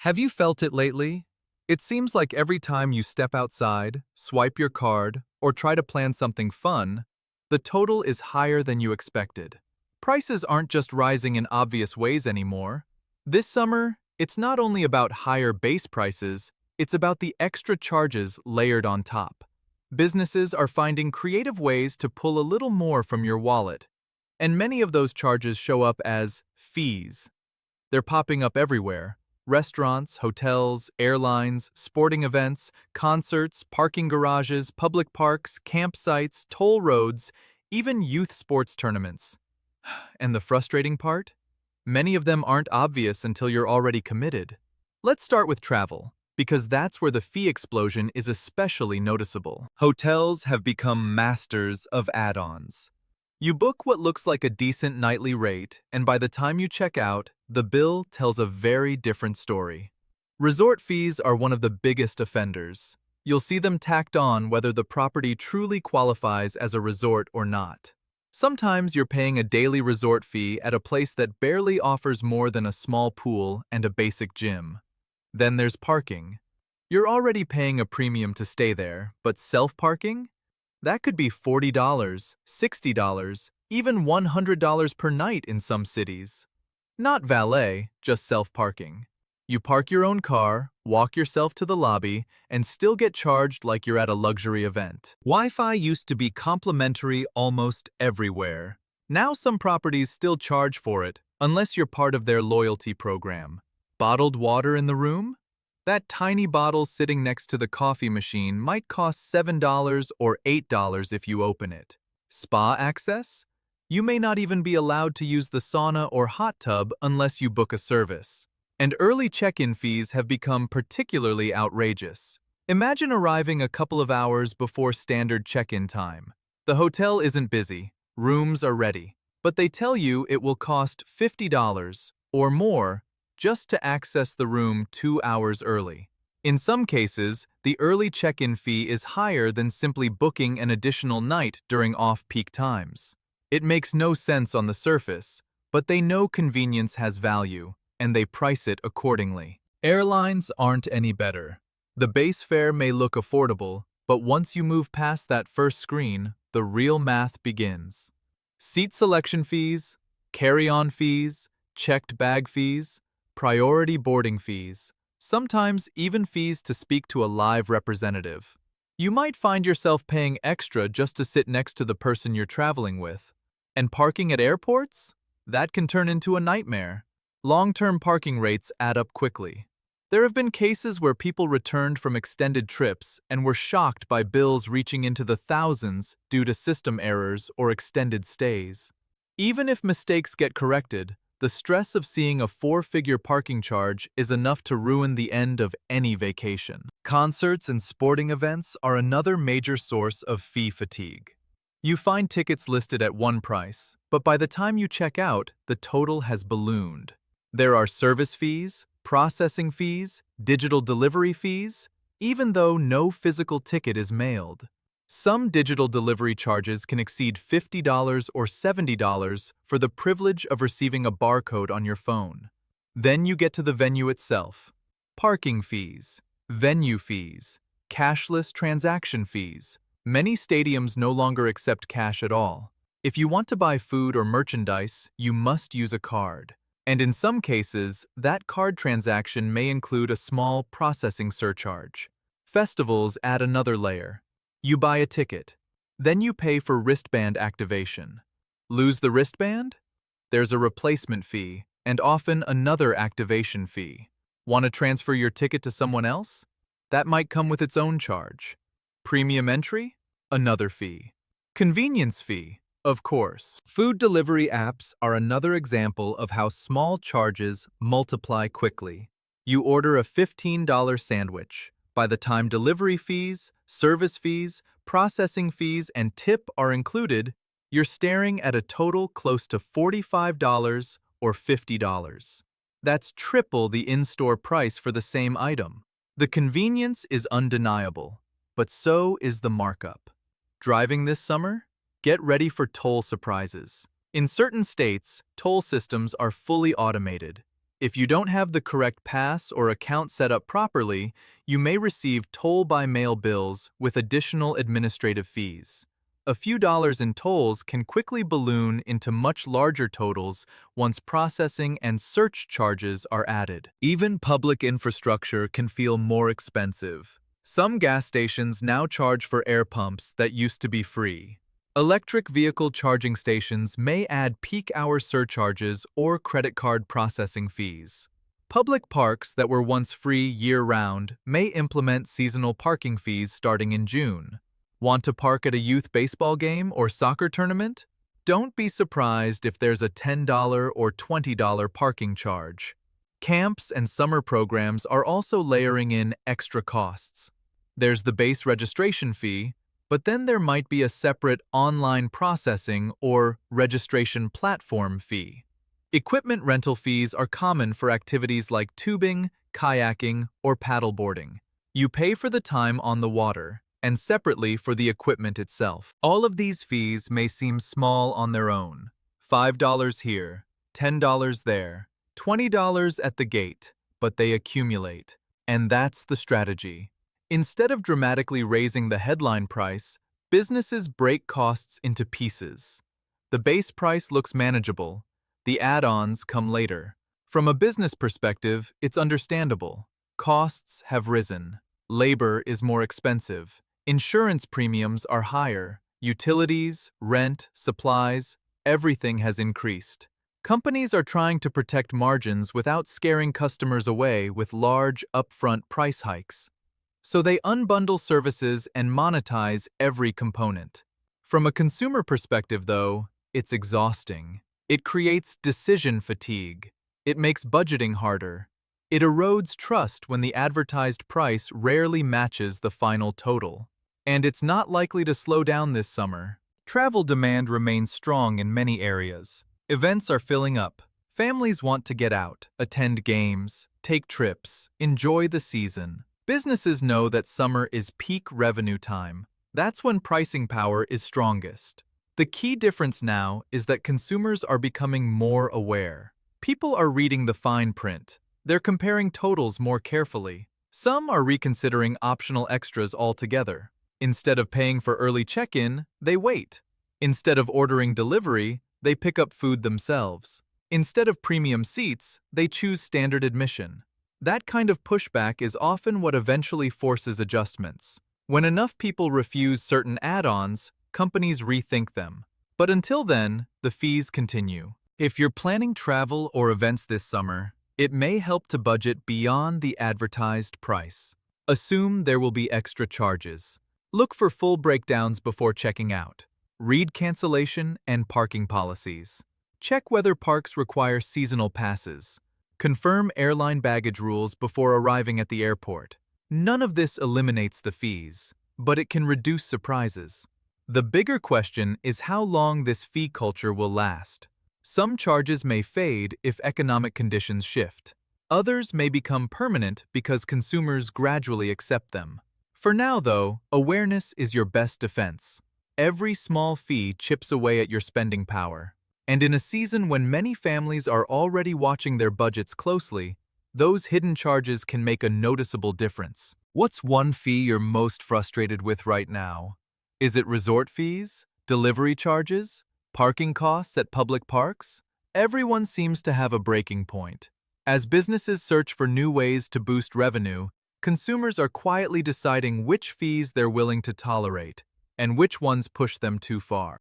Have you felt it lately? It seems like every time you step outside, swipe your card, or try to plan something fun, the total is higher than you expected. Prices aren't just rising in obvious ways anymore. This summer, it's not only about higher base prices, it's about the extra charges layered on top. Businesses are finding creative ways to pull a little more from your wallet, and many of those charges show up as fees. They're popping up everywhere. Restaurants, hotels, airlines, sporting events, concerts, parking garages, public parks, campsites, toll roads, even youth sports tournaments. And the frustrating part? Many of them aren't obvious until you're already committed. Let's start with travel, because that's where the fee explosion is especially noticeable. Hotels have become masters of add-ons. You book what looks like a decent nightly rate, and by the time you check out, the bill tells a very different story. Resort fees are one of the biggest offenders. You'll see them tacked on whether the property truly qualifies as a resort or not. Sometimes you're paying a daily resort fee at a place that barely offers more than a small pool and a basic gym. Then there's parking. You're already paying a premium to stay there, but self-parking? That could be $40, $60, even $100 per night in some cities. Not valet, just self-parking. You park your own car, walk yourself to the lobby, and still get charged like you're at a luxury event. Wi-Fi used to be complimentary almost everywhere. Now some properties still charge for it, unless you're part of their loyalty program. Bottled water in the room? That tiny bottle sitting next to the coffee machine might cost $7 or $8 if you open it. Spa access? You may not even be allowed to use the sauna or hot tub unless you book a service. And early check-in fees have become particularly outrageous. Imagine arriving a couple of hours before standard check-in time. The hotel isn't busy, rooms are ready, but they tell you it will cost $50 or more just to access the room 2 hours early. In some cases, the early check-in fee is higher than simply booking an additional night during off-peak times. It makes no sense on the surface, but they know convenience has value, and they price it accordingly. Airlines aren't any better. The base fare may look affordable, but once you move past that first screen, the real math begins. Seat selection fees, carry-on fees, checked bag fees, priority boarding fees, sometimes even fees to speak to a live representative. You might find yourself paying extra just to sit next to the person you're traveling with. And parking at airports? That can turn into a nightmare. Long-term parking rates add up quickly. There have been cases where people returned from extended trips and were shocked by bills reaching into the thousands due to system errors or extended stays. Even if mistakes get corrected, the stress of seeing a 4-figure parking charge is enough to ruin the end of any vacation. Concerts and sporting events are another major source of fee fatigue. You find tickets listed at one price, but by the time you check out, the total has ballooned. There are service fees, processing fees, digital delivery fees, even though no physical ticket is mailed. Some digital delivery charges can exceed $50 or $70 for the privilege of receiving a barcode on your phone. Then you get to the venue itself. Parking fees, venue fees, cashless transaction fees. Many stadiums no longer accept cash at all. If you want to buy food or merchandise, you must use a card. And in some cases, that card transaction may include a small processing surcharge. Festivals add another layer. You buy a ticket. Then you pay for wristband activation. Lose the wristband? There's a replacement fee, and often another activation fee. Want to transfer your ticket to someone else? That might come with its own charge. Premium entry? Another fee. Convenience fee? Of course. Food delivery apps are another example of how small charges multiply quickly. You order a $15 sandwich. By the time delivery fees, service fees, processing fees, and tip are included, you're staring at a total close to $45 or $50. That's triple the in-store price for the same item. The convenience is undeniable, but so is the markup. Driving this summer? Get ready for toll surprises. In certain states, toll systems are fully automated. If you don't have the correct pass or account set up properly, you may receive toll-by-mail bills with additional administrative fees. A few dollars in tolls can quickly balloon into much larger totals once processing and search charges are added. Even public infrastructure can feel more expensive. Some gas stations now charge for air pumps that used to be free. Electric vehicle charging stations may add peak-hour surcharges or credit card processing fees. Public parks that were once free year-round may implement seasonal parking fees starting in June. Want to park at a youth baseball game or soccer tournament? Don't be surprised if there's a $10 or $20 parking charge. Camps and summer programs are also layering in extra costs. There's the base registration fee, but then there might be a separate online processing or registration platform fee. Equipment rental fees are common for activities like tubing, kayaking, or paddleboarding. You pay for the time on the water, and separately for the equipment itself. All of these fees may seem small on their own. $5 here, $10 there, $20 at the gate, but they accumulate. And that's the strategy. Instead of dramatically raising the headline price, businesses break costs into pieces. The base price looks manageable. The add-ons come later. From a business perspective, it's understandable. Costs have risen. Labor is more expensive. Insurance premiums are higher. Utilities, rent, supplies, everything has increased. Companies are trying to protect margins without scaring customers away with large, upfront price hikes. So they unbundle services and monetize every component. From a consumer perspective, though, it's exhausting. It creates decision fatigue. It makes budgeting harder. It erodes trust when the advertised price rarely matches the final total. And it's not likely to slow down this summer. Travel demand remains strong in many areas. Events are filling up. Families want to get out, attend games, take trips, enjoy the season. Businesses know that summer is peak revenue time. That's when pricing power is strongest. The key difference now is that consumers are becoming more aware. People are reading the fine print. They're comparing totals more carefully. Some are reconsidering optional extras altogether. Instead of paying for early check-in, they wait. Instead of ordering delivery, they pick up food themselves. Instead of premium seats, they choose standard admission. That kind of pushback is often what eventually forces adjustments. When enough people refuse certain add-ons, companies rethink them. But until then, the fees continue. If you're planning travel or events this summer, it may help to budget beyond the advertised price. Assume there will be extra charges. Look for full breakdowns before checking out. Read cancellation and parking policies. Check whether parks require seasonal passes. Confirm airline baggage rules before arriving at the airport. None of this eliminates the fees, but it can reduce surprises. The bigger question is how long this fee culture will last. Some charges may fade if economic conditions shift. Others may become permanent because consumers gradually accept them. For now, though, awareness is your best defense. Every small fee chips away at your spending power. And in a season when many families are already watching their budgets closely, those hidden charges can make a noticeable difference. What's one fee you're most frustrated with right now? Is it resort fees? Delivery charges? Parking costs at public parks? Everyone seems to have a breaking point. As businesses search for new ways to boost revenue, consumers are quietly deciding which fees they're willing to tolerate and which ones push them too far.